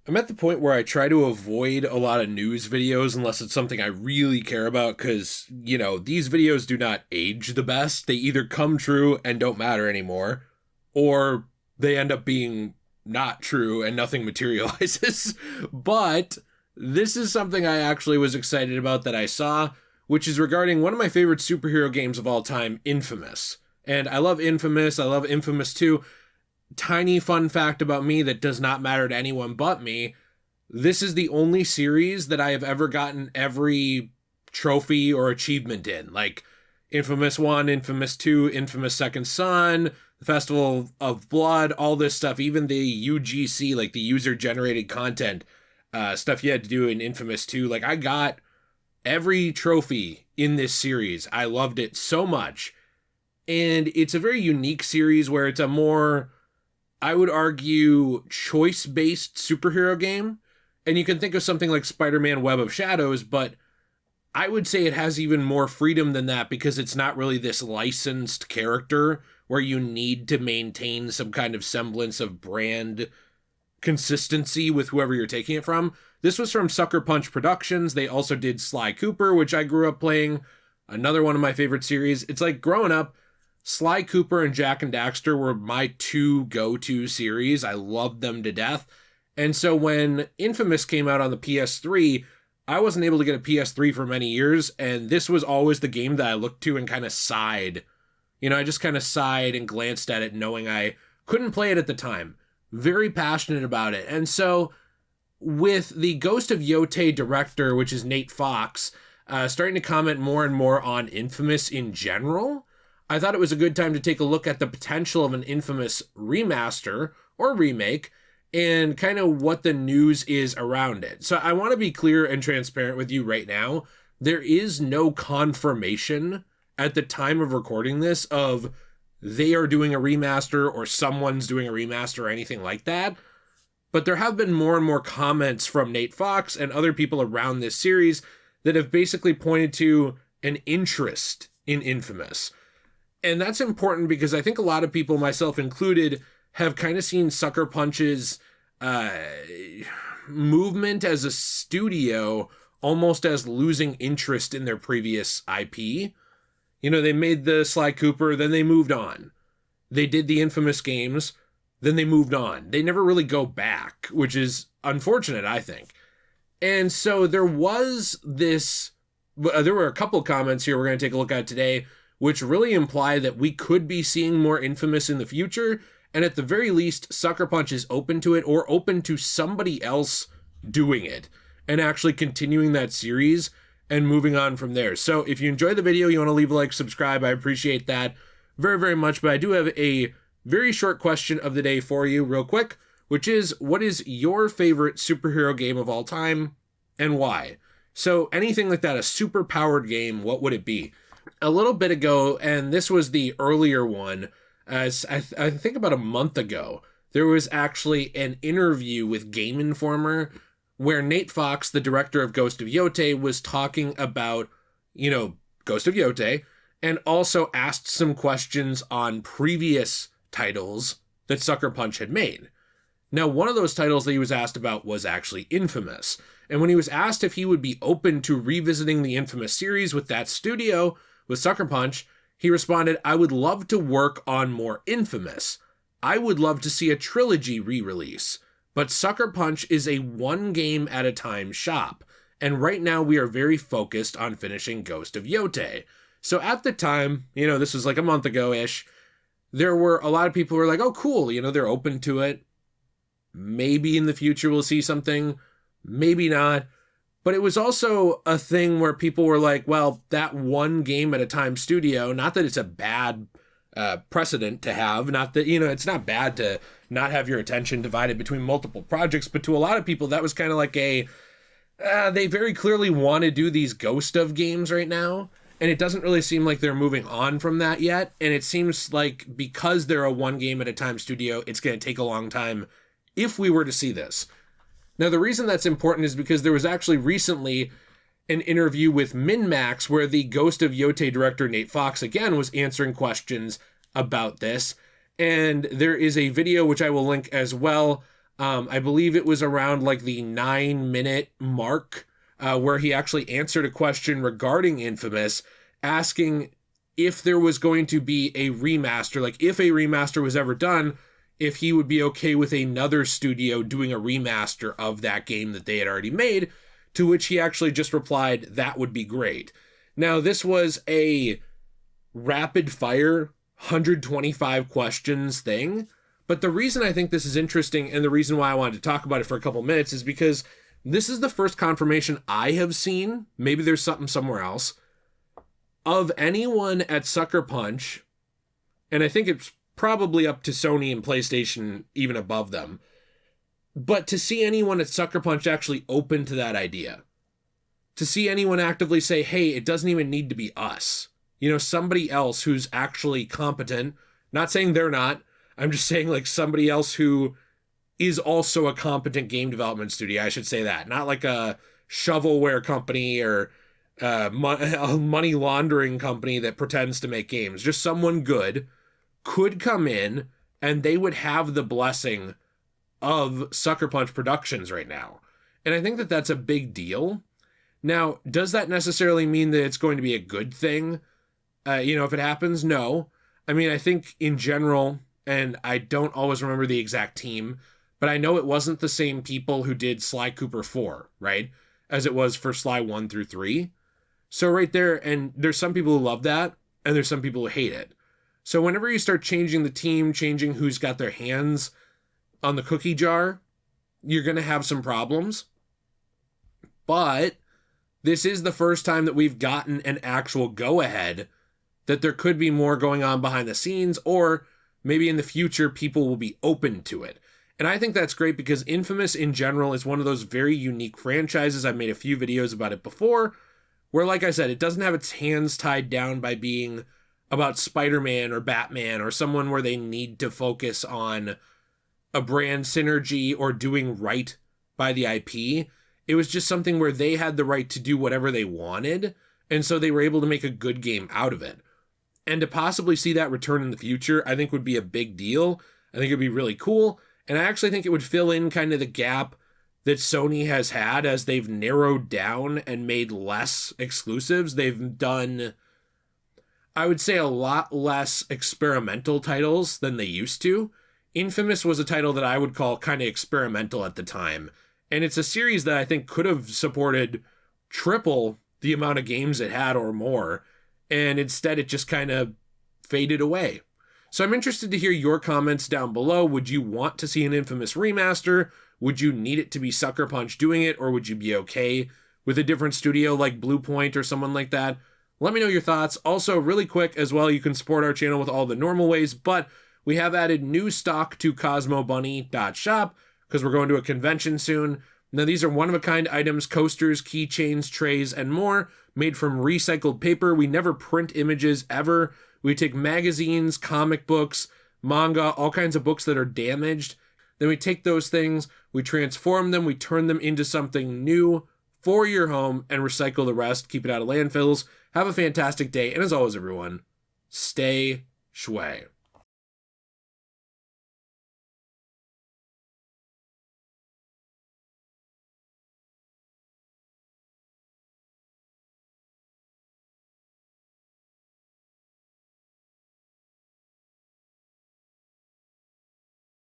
I'm at the point where I try to avoid a lot of news videos unless it's something I really care about because, these videos do not age the best. They either come true and don't matter anymore, or they end up being not true and nothing materializes. But this is something I actually was excited about that I saw, which is regarding one of my favorite superhero games of all time, InFamous. And I love InFamous. I love InFamous 2. Tiny fun fact about me that does not matter to anyone but me. This is the only series that I have ever gotten every trophy or achievement in. Like Infamous 1, Infamous 2, Infamous Second Son, the Festival of Blood, all this stuff, even the UGC, like the user-generated content stuff you had to do in Infamous 2. Like, I got every trophy in this series. I loved it so much. And it's a very unique series where it's a more, I would argue, choice-based superhero game. And you can think of something like Spider-Man Web of Shadows, but I would say it has even more freedom than that because it's not really this licensed character where you need to maintain some kind of semblance of brand consistency with whoever you're taking it from. This was from Sucker Punch Productions. They also did Sly Cooper, which I grew up playing. Another one of my favorite series. It's like growing up, Sly Cooper and Jak and Daxter were my two go-to series. I loved them to death. And so when Infamous came out on the PS3, I wasn't able to get a PS3 for many years, and this was always the game that I looked to and kind of sighed. I just kind of sighed and glanced at it knowing I couldn't play it at the time. Very passionate about it. And so with the Ghost of Yotei director, which is Nate Fox, starting to comment more and more on Infamous in general, I thought it was a good time to take a look at the potential of an Infamous remaster or remake and kind of what the news is around it. So I want to be clear and transparent with you right now. There is no confirmation at the time of recording this of they are doing a remaster or someone's doing a remaster or anything like that. But there have been more and more comments from Nate Fox and other people around this series that have basically pointed to an interest in Infamous. And that's important because I think a lot of people, myself included, have kind of seen Sucker Punch's movement as a studio almost as losing interest in their previous IP. They made the Sly Cooper, then they moved on. They did the Infamous games, then they moved on. They never really go back, which is unfortunate, I think. And so there was this, there were a couple comments here we're going to take a look at today, which really imply that we could be seeing more Infamous in the future. And at the very least, Sucker Punch is open to it or open to somebody else doing it and actually continuing that series and moving on from there. So if you enjoyed the video, you want to leave a like, subscribe, I appreciate that very, very much. But I do have a very short question of the day for you real quick, which is, what is your favorite superhero game of all time and why? So anything like that, a super powered game, what would it be? A little bit ago, and this was the earlier one, as I think about a month ago, there was actually an interview with Game Informer where Nate Fox, the director of Ghost of Yotei, was talking about, Ghost of Yotei, and also asked some questions on previous titles that Sucker Punch had made. Now, one of those titles that he was asked about was actually Infamous. And when he was asked if he would be open to revisiting the Infamous series with that studio, with Sucker Punch, he responded, "I would love to work on more Infamous. I would love to see a trilogy re-release. But Sucker Punch is a one game at a time shop. And right now we are very focused on finishing Ghost of Yotei." So at the time, this was like a month ago-ish, there were a lot of people who were like, oh, cool, they're open to it. Maybe in the future we'll see something, maybe not. But it was also a thing where people were like, well, that one game at a time studio, not that it's a bad precedent to have, not that, it's not bad to not have your attention divided between multiple projects, but to a lot of people, that was kind of like they very clearly want to do these Ghost of games right now. And it doesn't really seem like they're moving on from that yet. And it seems like because they're a one game at a time studio, it's going to take a long time if we were to see this. Now, the reason that's important is because there was actually recently an interview with MinMax where the Ghost of Yotei director Nate Fox, again, was answering questions about this. And there is a video, which I will link as well, I believe it was around like the 9-minute mark, where he actually answered a question regarding Infamous, asking if there was going to be a remaster, like if a remaster was ever done, if he would be okay with another studio doing a remaster of that game that they had already made, to which he actually just replied, that would be great. Now, this was a rapid fire 125 questions thing, but the reason I think this is interesting and the reason why I wanted to talk about it for a couple minutes is because this is the first confirmation I have seen, maybe there's something somewhere else, of anyone at Sucker Punch, and I think it's probably up to Sony and PlayStation even above them, but to see anyone at Sucker Punch actually open to that idea. To see anyone actively say, hey, it doesn't even need to be us. You know, somebody else who's actually competent. Not saying they're not. I'm just saying like somebody else who is also a competent game development studio. I should say that. Not like a shovelware company or a money laundering company that pretends to make games. Just someone good could come in and they would have the blessing of Sucker Punch Productions right now. And I think that that's a big deal. Now, does that necessarily mean that it's going to be a good thing? If it happens, no. I mean, I think in general, and I don't always remember the exact team, but I know it wasn't the same people who did Sly Cooper 4, right? As it was for Sly 1 through 3. So right there, and there's some people who love that, and there's some people who hate it. So whenever you start changing the team, changing who's got their hands on the cookie jar, you're going to have some problems. But this is the first time that we've gotten an actual go-ahead that there could be more going on behind the scenes, or maybe in the future people will be open to it. And I think that's great because Infamous in general is one of those very unique franchises. I've made a few videos about it before, where, like I said, it doesn't have its hands tied down by being about Spider-Man or Batman or someone where they need to focus on a brand synergy or doing right by the IP. It was just something where they had the right to do whatever they wanted, and so they were able to make a good game out of it. And to possibly see that return in the future, I think would be a big deal. I think it'd be really cool, and I actually think it would fill in kind of the gap that Sony has had as they've narrowed down and made less exclusives. They've done, I would say, a lot less experimental titles than they used to. Infamous was a title that I would call kind of experimental at the time. And it's a series that I think could have supported triple the amount of games it had or more. And instead it just kind of faded away. So I'm interested to hear your comments down below. Would you want to see an Infamous remaster? Would you need it to be Sucker Punch doing it? Or would you be okay with a different studio like Bluepoint or someone like that? Let me know your thoughts. Also, really quick as well, you can support our channel with all the normal ways, but we have added new stock to CosmoBunny.shop because we're going to a convention soon. Now, these are one-of-a-kind items, coasters, keychains, trays, and more, made from recycled paper. We never print images, ever. We take magazines, comic books, manga, all kinds of books that are damaged. Then we take those things, we transform them, we turn them into something new for your home, and recycle the rest, keep it out of landfills. Have a fantastic day, and as always, everyone, stay shui.